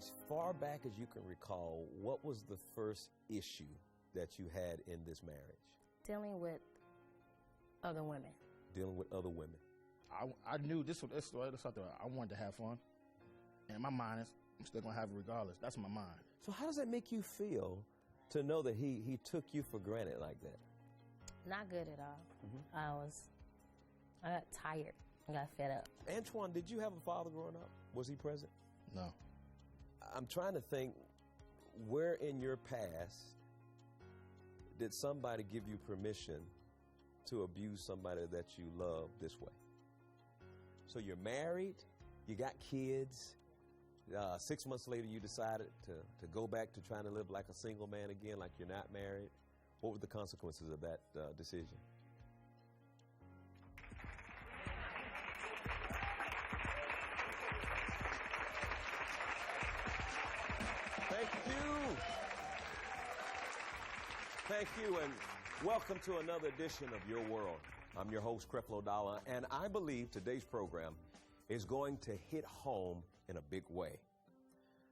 As far back as you can recall, what was the first issue that you had in this marriage? Dealing with other women. Dealing with other women. I knew this was something I wanted to have fun. And my mind is, I'm still going to have it regardless. That's my mind. So how does that make you feel to know that he took you for granted like that? Not good at all. I got tired. I got fed up. Antoine, did you have a father growing up? Was he present? No. I'm trying to think, where in your past did somebody give you permission to abuse somebody that you love this way? So you're married, you got kids, 6 months later you decided to go back to trying to live like a single man again, like you're not married. What were the consequences of that decision? Thank you, and welcome to another edition of Your World. I'm your host, Creflo Dollar, and I believe today's program is going to hit home in a big way.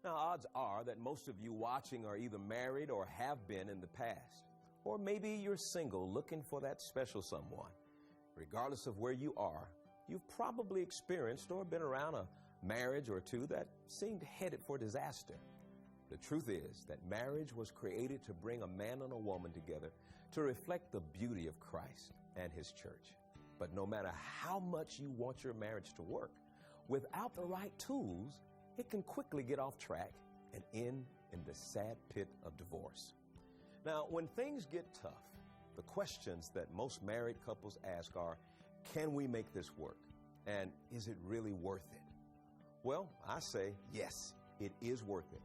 Now, odds are that most of you watching are either married or have been in the past, or maybe you're single looking for that special someone. Regardless of where you are, you've probably experienced or been around a marriage or two that seemed headed for disaster. The truth is that marriage was created to bring a man and a woman together to reflect the beauty of Christ and His church. But no matter how much you want your marriage to work, without the right tools, it can quickly get off track and end in the sad pit of divorce. Now, when things get tough, the questions that most married couples ask are, can we make this work? And is it really worth it? Well, I say, yes, it is worth it.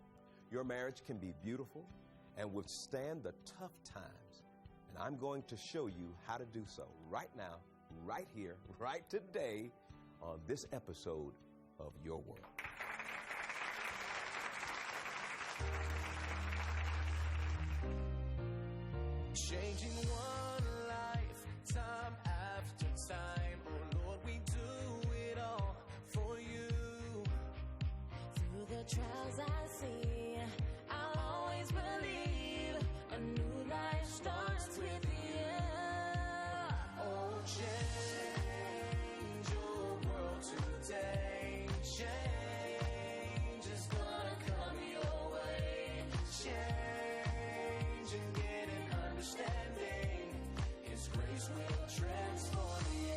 Your marriage can be beautiful and withstand the tough times. And I'm going to show you how to do so right now, right here, right today on this episode of Your World. Changing one life, time after time. Oh Lord, we do it all for you. Through the trials I see, I'll always believe a new life starts with you. Oh, change your world today. Change is gonna come your way. Change and get an understanding. His grace will transform you.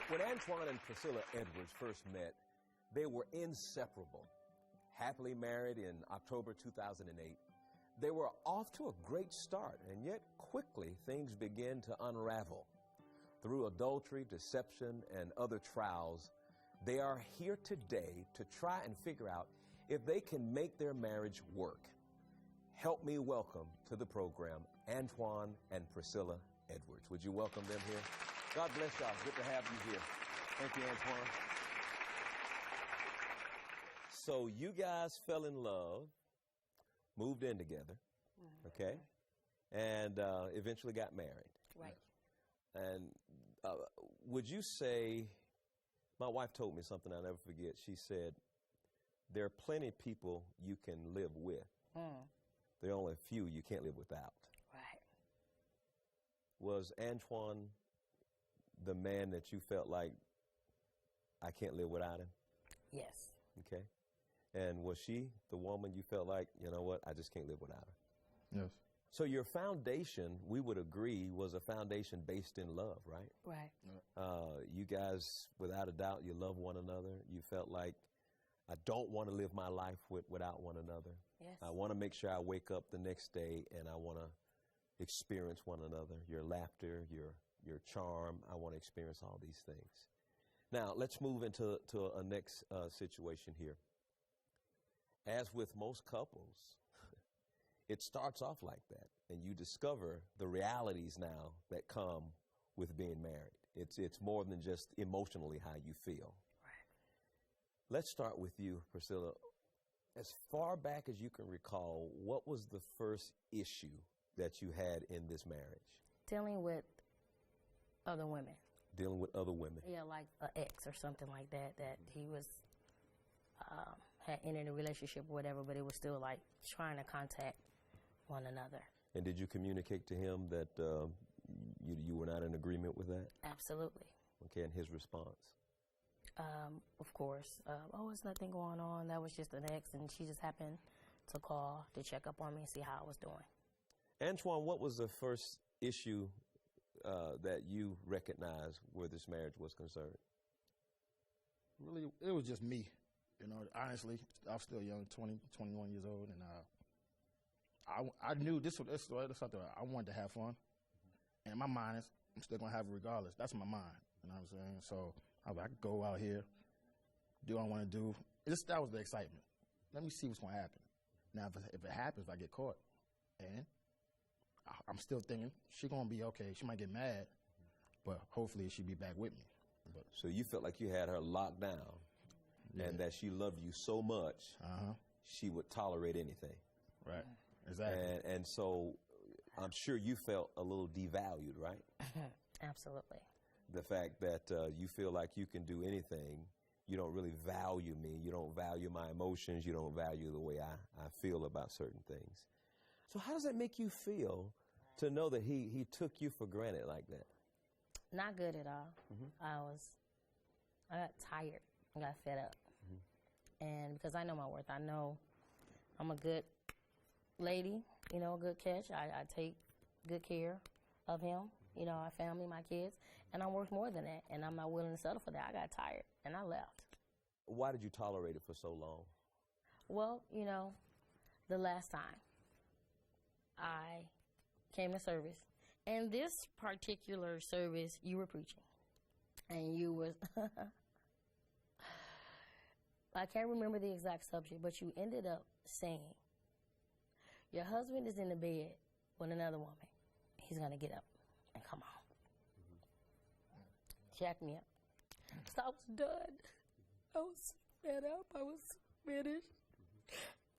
When Antoine and Priscilla Edwards first met, they were inseparable. Happily married in October 2008, they were off to a great start, and yet quickly things began to unravel. Through adultery, deception, and other trials, they are here today to try and figure out if they can make their marriage work. Help me welcome to the program Antoine and Priscilla Edwards. Would you welcome them here? God bless y'all. Good to have you here. Thank you, Antoine. So you guys fell in love, moved in together, okay, and eventually got married. Right. And would you say, my wife told me something I'll never forget. She said, there are plenty of people you can live with. There are only a few you can't live without. Right. Was Antoine the man that you felt like, I can't live without him? Yes. Okay. And was she the woman you felt like, you know what, I just can't live without her? Yes. So your foundation, we would agree, was a foundation based in love, right? Right. You guys, without a doubt, you love one another. You felt like, I don't want to live my life without one another. Yes. I want to make sure I wake up the next day and I want to experience one another, your laughter, your charm. I want to experience all these things. Now, let's move into a next situation here. As with most couples, it starts off like that, and you discover the realities now that come with being married. It's more than just emotionally how you feel. Right. Let's start with you, Priscilla. As far back as you can recall, what was the first issue that you had in this marriage? Dealing with other women. dealing with other women. Yeah, like an ex or something like that, that he was, had entered a relationship or whatever, but it was still like trying to contact one another. And did you communicate to him that you were not in agreement with that? Absolutely. Okay, and his response? Of course. Oh, there's nothing going on. That was just an ex, and she just happened to call to check up on me and see how I was doing. Antoine, what was the first issue that you recognized where this marriage was concerned? Really, it was just me. You know, honestly, I'm still young, 20, 21 years old, and I knew this was something I wanted to have fun. And in my mind, I'm still going to have it regardless. That's my mind, you know what I'm saying? So I was like, I could go out here, do what I want to do. That was the excitement. Let me see what's going to happen. Now, if it happens, I get caught. And I'm still thinking she's going to be okay. She might get mad, but hopefully she'll be back with me. But, so you felt like you had her locked down, yeah. And that she loved you so much, she would tolerate anything. Right, exactly. And so I'm sure you felt a little devalued, right? Absolutely. The fact that you feel like you can do anything, you don't really value me, you don't value my emotions, you don't value the way I feel about certain things. So how does that make you feel to know that he took you for granted like that? Not good at all. I got tired. I got fed up. And because I know my worth, I know I'm a good lady, you know, a good catch. I take good care of him, you know, our family, my kids, and I'm worth more than that, and I'm not willing to settle for that. I got tired, and I left. Why did you tolerate it for so long? Well, you know, the last time I came to service, and this particular service, you were preaching, and you was, I can't remember the exact subject, but you ended up saying, your husband is in the bed with another woman. He's going to get up and come home. Jack me up. So I was done. I was fed up. I was finished.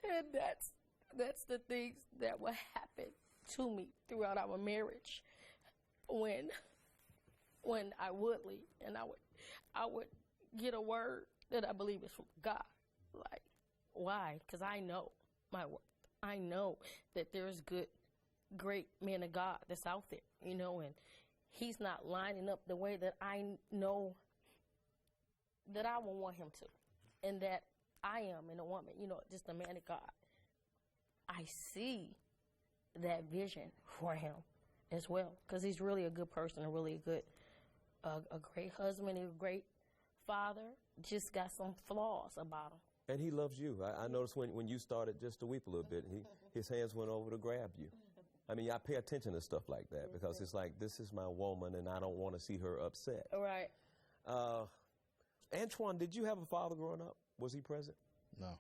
And that's the things that would happen to me throughout our marriage when I would leave and I would get a word that I believe is from God. Like, why? Because I know my worth. I know that there's great men of God that's out there, you know, and he's not lining up the way that I know that I will want him to, and that I am in a woman, you know, just a man of God. I see that vision for him as well, because he's really a good person, a really good, a great husband, a great father, just got some flaws about him. And he loves you. I noticed when you started just to weep a little bit, his hands went over to grab you. I mean, I pay attention to stuff like that because it's like, this is my woman and I don't want to see her upset. Right. Antoine, did you have a father growing up? Was he present? No.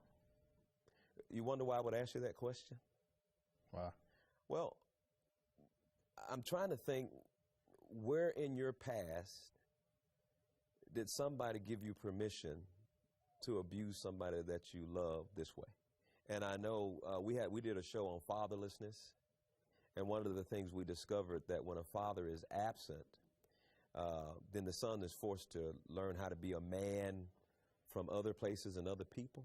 You wonder why I would ask you that question? Why? Well, I'm trying to think, where in your past did somebody give you permission to abuse somebody that you love this way? And I know we did a show on fatherlessness, and one of the things we discovered that when a father is absent, then the son is forced to learn how to be a man from other places and other people.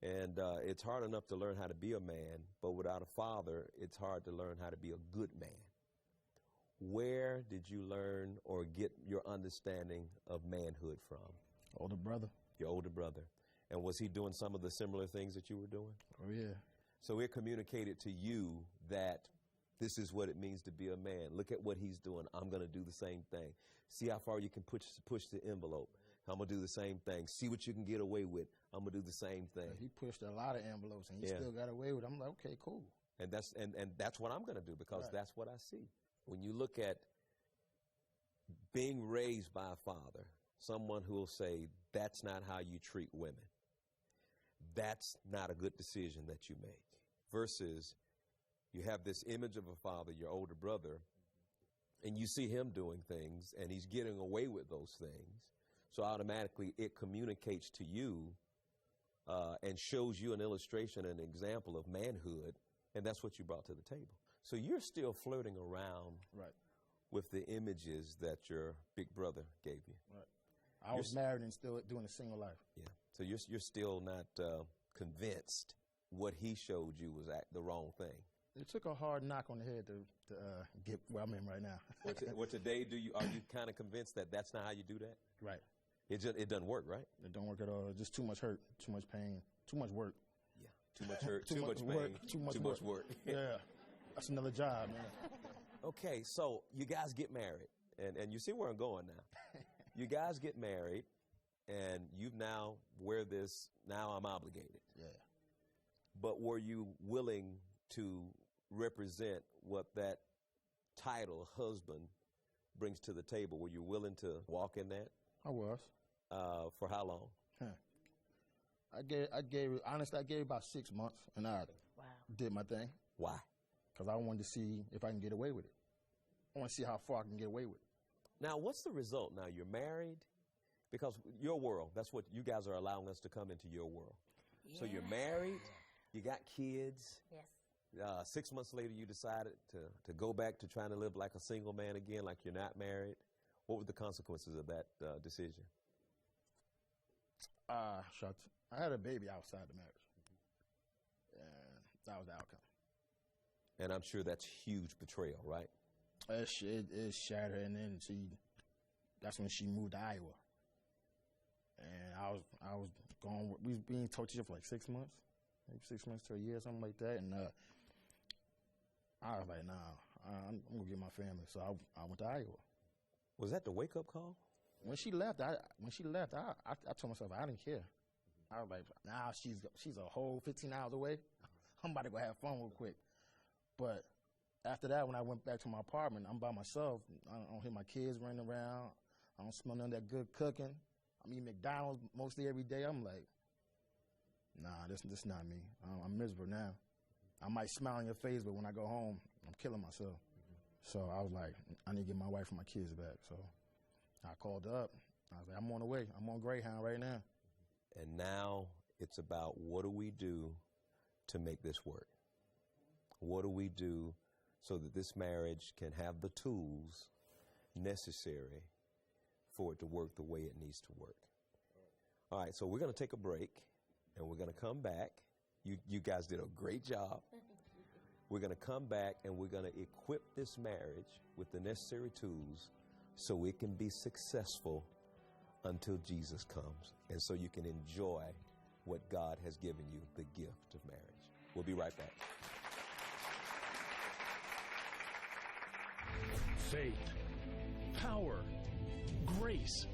And it's hard enough to learn how to be a man, but without a father, it's hard to learn how to be a good man. Where did you learn or get your understanding of manhood from? Older brother. Your older brother. And was he doing some of the similar things that you were doing? Oh, yeah. So it communicated to you that this is what it means to be a man. Look at what he's doing. I'm going to do the same thing. See how far you can push the envelope. I'm going to do the same thing. See what you can get away with. I'm going to do the same thing. He pushed a lot of envelopes, and he still got away with it. I'm like, okay, cool. And that's what I'm going to do, because that's what I see. When you look at being raised by a father, someone who will say, that's not how you treat women. That's not a good decision that you make. Versus you have this image of a father, your older brother, and you see him doing things, and he's getting away with those things. So automatically it communicates to you and shows you an illustration, an example of manhood, and that's what you brought to the table. So you're still flirting around with the images that your big brother gave you. Right. I was married and still doing a single life. Yeah. So you're still not convinced what he showed you was the wrong thing. It took a hard knock on the head to get where I'm in right now. What today are you kind of convinced that that's not how you do that? Right. It doesn't work, right? It don't work at all. Just too much hurt, too much pain, too much work. Yeah. Too much hurt, too much work, pain, too much work. Yeah. That's another job, man. Okay, so you guys get married, and you see where I'm going now. You guys get married, and you now wear this, now I'm obligated. Yeah. But were you willing to represent what that title, husband, brings to the table? Were you willing to walk in that? I was. For how long? I gave about 6 months, and I did my thing. Why? Because I wanted to see if I can get away with it. I want to see how far I can get away with it. Now, what's the result? Now, you're married, because your world, that's what you guys are allowing us to come into your world. Yeah. So you're married, you got kids. Yes. 6 months later, you decided to go back to trying to live like a single man again, like you're not married. What were the consequences of that decision? Shucks. I had a baby outside the marriage. And that was the outcome. And I'm sure that's huge betrayal, right? It shattered, and then that's when she moved to Iowa. And I was gone. We was being told for like 6 months, maybe 6 months to a year, something like that. And I was like, nah, I'm gonna get my family. So I went to Iowa. Was that the wake-up call? When she left, I told myself I didn't care. I was like, nah, she's a whole 15 hours away. I'm about to go have fun real quick. But after that, when I went back to my apartment, I'm by myself. I don't hear my kids running around. I don't smell none of that good cooking. I'm eating McDonald's mostly every day. I'm like, nah, this not me. I'm miserable now. I might smile in your face, but when I go home, I'm killing myself. So I was like, I need to get my wife and my kids back. So I called up. I was like, I'm on the way. I'm on Greyhound right now. And now it's about, what do we do to make this work? What do we do so that this marriage can have the tools necessary for it to work the way it needs to work? All right, so we're going to take a break, and we're going to come back. You guys did a great job. We're going to come back, and we're going to equip this marriage with the necessary tools so it can be successful until Jesus comes, and so you can enjoy what God has given you, the gift of marriage. We'll be right back. Faith, power, grace.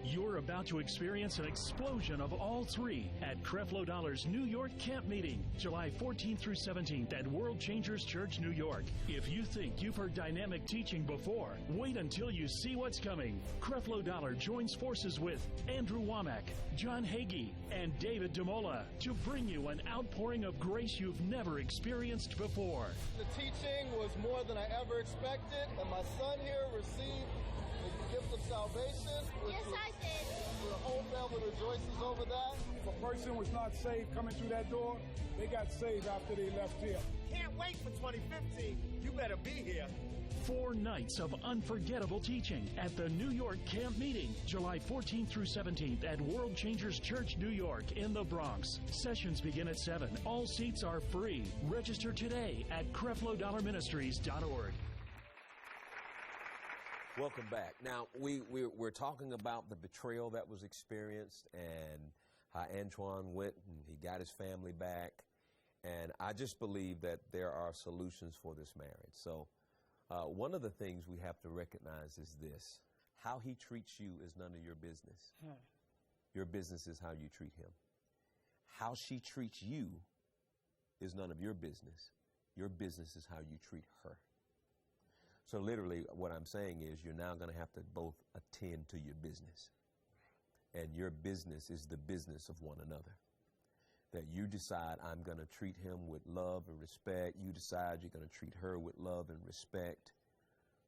You're about to experience an explosion of all three at Creflo Dollar's New York camp meeting, July 14th through 17th at World Changers Church, New York. If you think you've heard dynamic teaching before, wait until you see what's coming. Creflo Dollar joins forces with Andrew Womack, John Hagee, and David Demola to bring you an outpouring of grace you've never experienced before. The teaching was more than I ever expected, and my son here received the gift of salvation. Yes, I did. The whole family rejoices over that. If a person was not saved coming through that door, they got saved after they left here. Can't wait for 2015. You better be here. 4 nights of unforgettable teaching at the New York camp meeting, July 14th through 17th at World Changers Church, New York in the Bronx. Sessions begin at 7. All seats are free. Register today at CrefloDollarMinistries.org. Welcome back. Now, we're talking about the betrayal that was experienced and how Antoine went and he got his family back. And I just believe that there are solutions for this marriage. So one of the things we have to recognize is this. How he treats you is none of your business. Your business is how you treat him. How she treats you is none of your business. Your business is how you treat her. So literally what I'm saying is you're now going to have to both attend to your business. And your business is the business of one another. That you decide, I'm going to treat him with love and respect. You decide you're going to treat her with love and respect.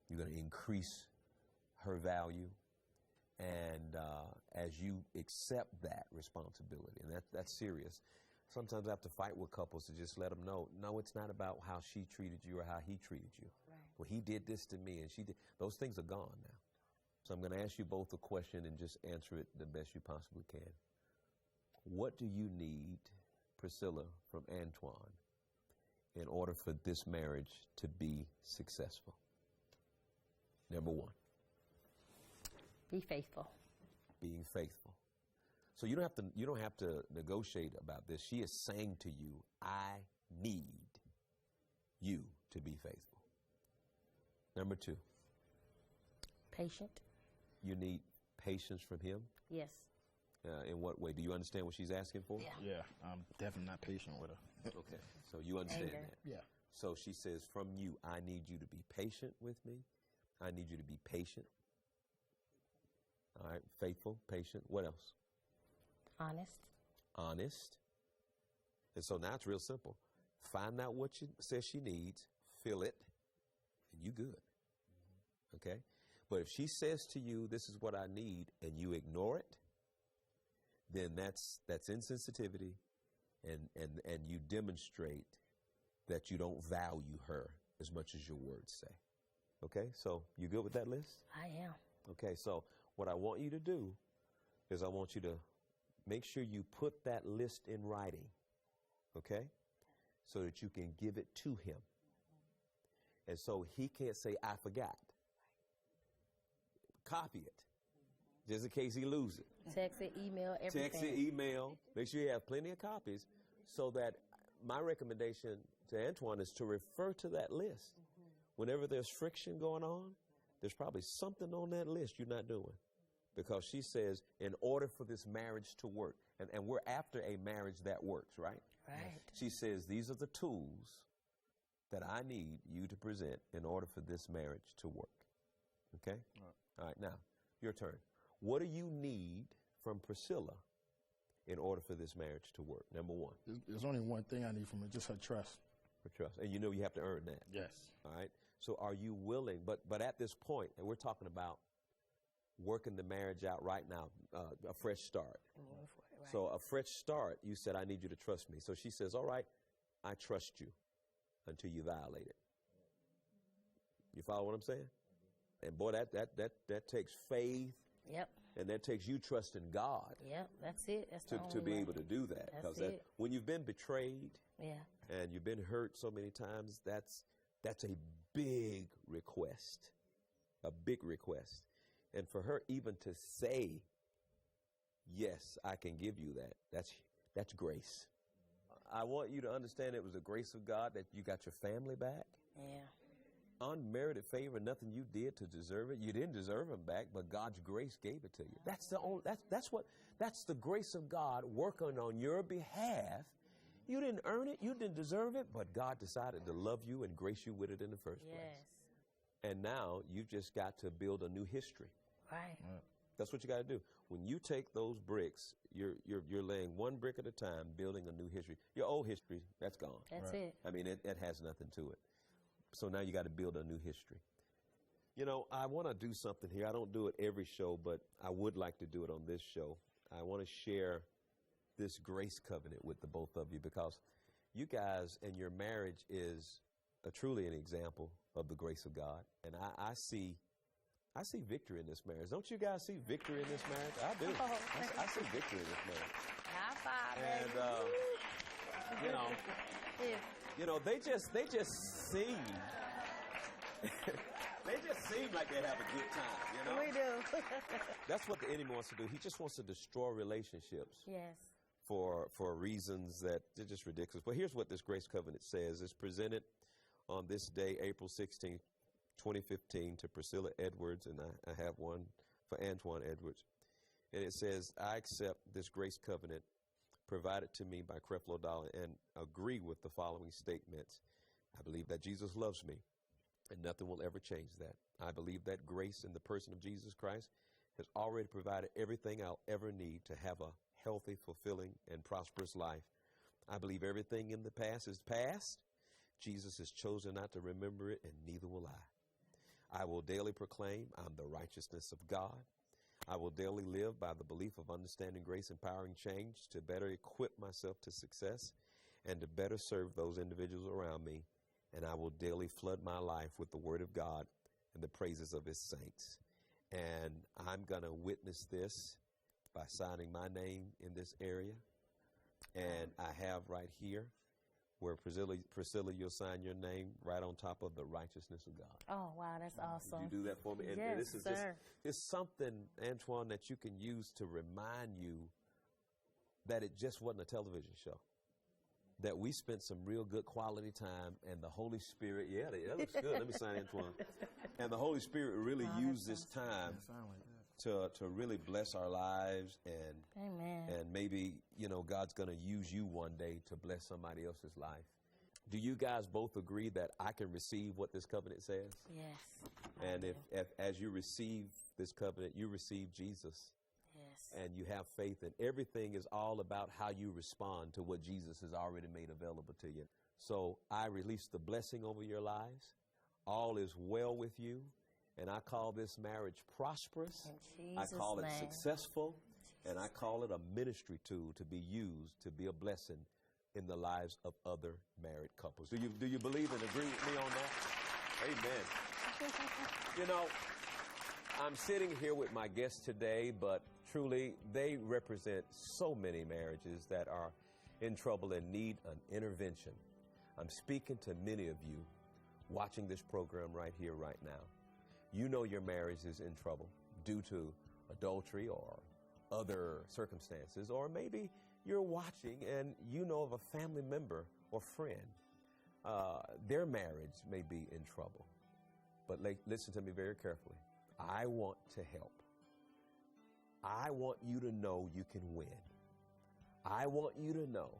You're going to increase her value. And as you accept that responsibility, and that's serious. Sometimes I have to fight with couples to just let them know, no, it's not about how she treated you or how he treated you. Right. well, he did this to me and she did. Those things are gone now. So I'm going to ask you both a question and just answer it the best you possibly can. What do you need, Priscilla, from Antoine in order for this marriage to be successful? Number one. Be faithful. Being faithful. So you don't have to negotiate about this. She is saying to you, I need you to be faithful. Number two. Patient. You need patience from him? Yes. In what way? Do you understand what she's asking for? Yeah. Yeah, I'm definitely not patient with her. Okay, so you understand Anger. that. Yeah. So she says, from you, I need you to be patient with me. I need you to be patient. All right, faithful, patient. What else? Honest. Honest. And so now it's real simple. Find out what she says she needs, fill it, and you good. Okay? But if she says to you, this is what I need, and you ignore it, then that's insensitivity, and you demonstrate that you don't value her as much as your words say. Okay? So you good with that list? I am. Okay, so what I want you to do is I want you to make sure you put that list in writing, okay, so that you can give it to him. And so he can't say, I forgot. Copy it, just in case he loses it. Text it, email, everything. Text it, email. Make sure you have plenty of copies so that my recommendation to Antoine is to refer to that list. Whenever there's friction going on, there's probably something on that list you're not doing. Because she says, in order for this marriage to work, and we're after a marriage that works, right? Right. She says, these are the tools that I need you to present in order for this marriage to work. Okay? All right, now, your turn. What do you need from Priscilla in order for this marriage to work? Number one. There's only one thing I need from her, just her trust. Her trust. And you know you have to earn that. Yes. All right? So are you willing, but at this point, and we're talking about working the marriage out right now, a fresh start. Right. So a fresh start, you said, I need you to trust me. So she says, all right, I trust you until you violate it. You follow what I'm saying? And boy, that takes faith. Yep. And that takes you trusting God. Yep, that's it. That's to be able to do that. That's Because it. when you've been betrayed, yeah, and you've been hurt so many times, that's a big request. A big request. And for her even to say, yes, I can give you that, that's grace. I want you to understand it was the grace of God that you got your family back. Yeah. Unmerited favor, nothing you did to deserve it. You didn't deserve them back, but God's grace gave it to you. That's the grace of God working on your behalf. You didn't earn it, you didn't deserve it, but God decided to love you and grace you with it in the first place. And now you've just got to build a new history. Right. That's what you got to do. When you take those bricks, you're laying one brick at a time, building a new history. Your old history, that's gone. That's it. I mean, it has nothing to it. So now you got to build a new history. You know, I want to do something here. I don't do it every show, but I would like to do it on this show. I want to share this grace covenant with the both of you because you guys and your marriage is truly an example of the grace of God. And I see victory in this marriage. Don't you guys see victory in this marriage? I do. I see victory in this marriage. High five, And they just seem they just seem like they have a good time, you know? We do. That's what the enemy wants to do. He just wants to destroy relationships. Yes. For reasons that are just ridiculous. But here's what this grace covenant says. It's presented on this day, April 16th, 2015, to Priscilla Edwards, and I have one for Antoine Edwards. And it says, I accept this grace covenant provided to me by Creflo Dollar and agree with the following statements. I believe that Jesus loves me, and nothing will ever change that. I believe that grace in the person of Jesus Christ has already provided everything I'll ever need to have a healthy, fulfilling, and prosperous life. I believe everything in the past is past. Jesus has chosen not to remember it, and neither will I. I will daily proclaim I'm the righteousness of God. I will daily live by the belief of understanding grace, empowering change to better equip myself to success and to better serve those individuals around me. and I will daily flood my life with the word of God and the praises of his saints. And I'm going to witness this by signing my name in this area. And I have right here where Priscilla, you'll sign your name right on top of the righteousness of God. Oh, wow, that's awesome. You do that for me? And Yes, this is sir. it's something, Antoine, that you can use to remind you that it just wasn't a television show. That we spent some real good quality time, and the Holy Spirit, that looks good. Let me sign Antoine. And the Holy Spirit really used this time to really bless our lives, and maybe, God's going to use you one day to bless somebody else's life. Do you guys both agree that I can receive what this covenant says? Yes. And if as you receive this covenant, you receive Jesus. Yes. And you have faith, and everything is all about how you respond to what Jesus has already made available to you. So I release the blessing over your lives. All is well with you. And I call this marriage prosperous. I call it successful. And I call it a ministry tool to be used to be a blessing in the lives of other married couples. Do you believe and agree with me on that? Amen. I'm sitting here with my guests today, but truly they represent so many marriages that are in trouble and need an intervention. I'm speaking to many of you watching this program right here, right now. You know your marriage is in trouble due to adultery or other circumstances, or maybe you're watching and you know of a family member or friend. Their marriage may be in trouble. But listen to me very carefully. I want to help. I want you to know you can win. I want you to know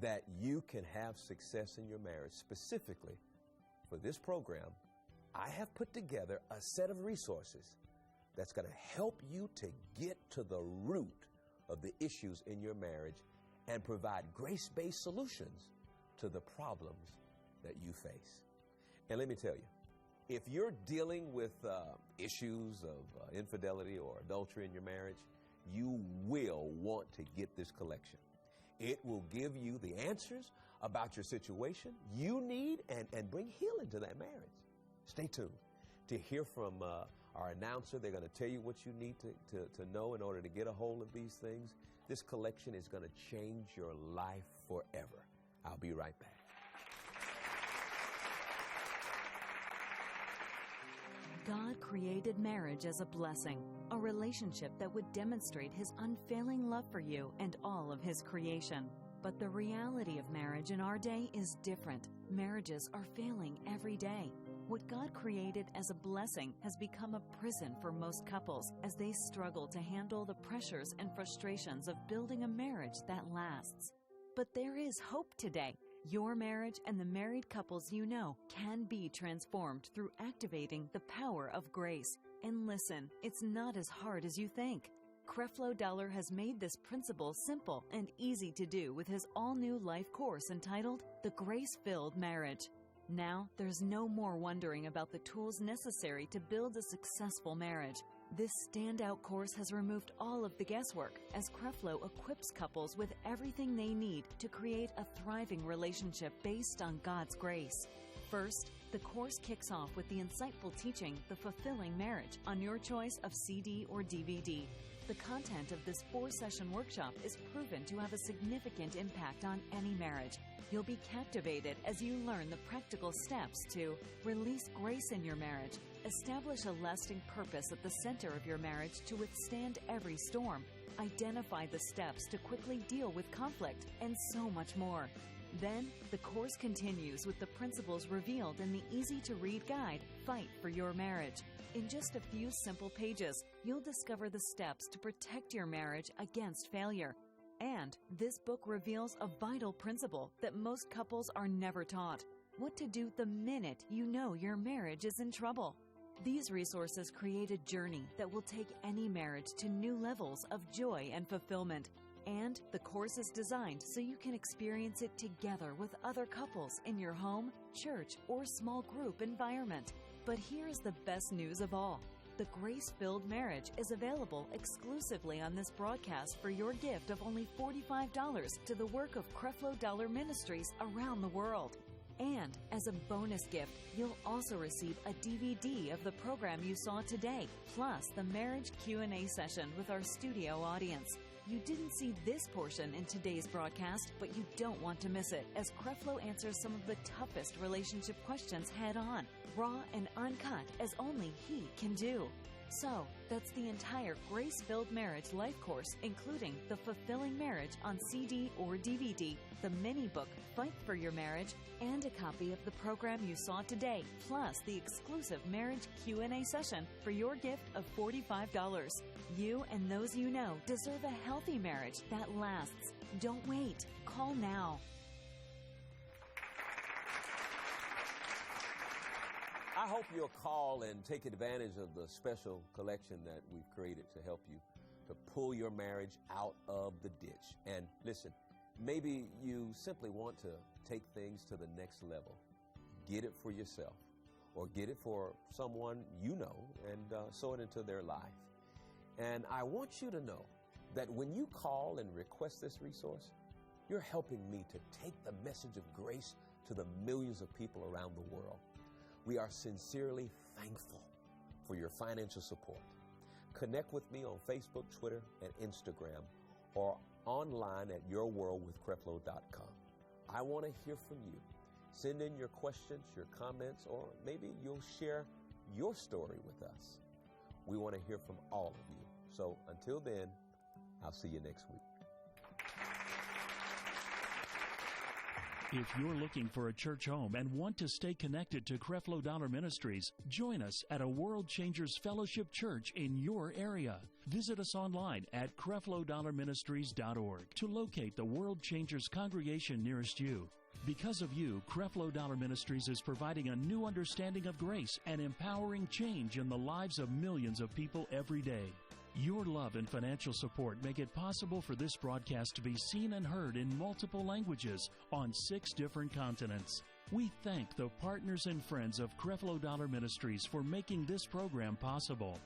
that you can have success in your marriage. Specifically, for this program, I have put together a set of resources that's going to help you to get to the root of the issues in your marriage and provide grace-based solutions to the problems that you face. And let me tell you, if you're dealing with issues of infidelity or adultery in your marriage, you will want to get this collection. It will give you the answers about your situation you need and bring healing to that marriage. Stay tuned to hear from our announcer. They're going to tell you what you need to know in order to get a hold of these things. This collection is going to change your life forever. I'll be right back. God created marriage as a blessing, a relationship that would demonstrate his unfailing love for you and all of his creation. But the reality of marriage in our day is different. Marriages are failing every day. What God created as a blessing has become a prison for most couples as they struggle to handle the pressures and frustrations of building a marriage that lasts. But there is hope today. Your marriage and the married couples you know can be transformed through activating the power of grace. And listen, it's not as hard as you think. Creflo Dollar has made this principle simple and easy to do with his all-new life course entitled The Grace-Filled Marriage. Now, there's no more wondering about the tools necessary to build a successful marriage. This standout course has removed all of the guesswork as Creflo equips couples with everything they need to create a thriving relationship based on God's grace. First, the course kicks off with the insightful teaching, The Fulfilling Marriage, on your choice of CD or DVD. The content of this 4-session workshop is proven to have a significant impact on any marriage. You'll be captivated as you learn the practical steps to release grace in your marriage, establish a lasting purpose at the center of your marriage to withstand every storm, identify the steps to quickly deal with conflict, and so much more. Then, the course continues with the principles revealed in the easy-to-read guide, Fight for Your Marriage. In just a few simple pages, you'll discover the steps to protect your marriage against failure. And this book reveals a vital principle that most couples are never taught: what to do the minute you know your marriage is in trouble. These resources create a journey that will take any marriage to new levels of joy and fulfillment. And the course is designed so you can experience it together with other couples in your home, church, or small group environment. But here's the best news of all. The Grace-Filled Marriage is available exclusively on this broadcast for your gift of only $45 to the work of Creflo Dollar Ministries around the world. And as a bonus gift, you'll also receive a DVD of the program you saw today, plus the marriage Q&A session with our studio audience. You didn't see this portion in today's broadcast, but you don't want to miss it, as Creflo answers some of the toughest relationship questions head-on, raw and uncut, as only he can do. So, that's the entire Grace-Filled Marriage Life Course, including The Fulfilling Marriage on CD or DVD, the mini-book Fight for Your Marriage, and a copy of the program you saw today, plus the exclusive marriage Q&A session for your gift of $45. You and those you know deserve a healthy marriage that lasts. Don't wait. Call now. I hope you'll call and take advantage of the special collection that we've created to help you to pull your marriage out of the ditch. And listen, maybe you simply want to take things to the next level. Get it for yourself or get it for someone you know and sow it into their life. And I want you to know that when you call and request this resource, you're helping me to take the message of grace to the millions of people around the world. We are sincerely thankful for your financial support. Connect with me on Facebook, Twitter, and Instagram, or online at yourworldwithcreflo.com. I want to hear from you. Send in your questions, your comments, or maybe you'll share your story with us. We want to hear from all of you. So until then, I'll see you next week. If you're looking for a church home and want to stay connected to Creflo Dollar Ministries, join us at a World Changers Fellowship Church in your area. Visit us online at creflodollarministries.org to locate the World Changers congregation nearest you. Because of you, Creflo Dollar Ministries is providing a new understanding of grace and empowering change in the lives of millions of people every day. Your love and financial support make it possible for this broadcast to be seen and heard in multiple languages on 6 different continents. We thank the partners and friends of Creflo Dollar Ministries for making this program possible.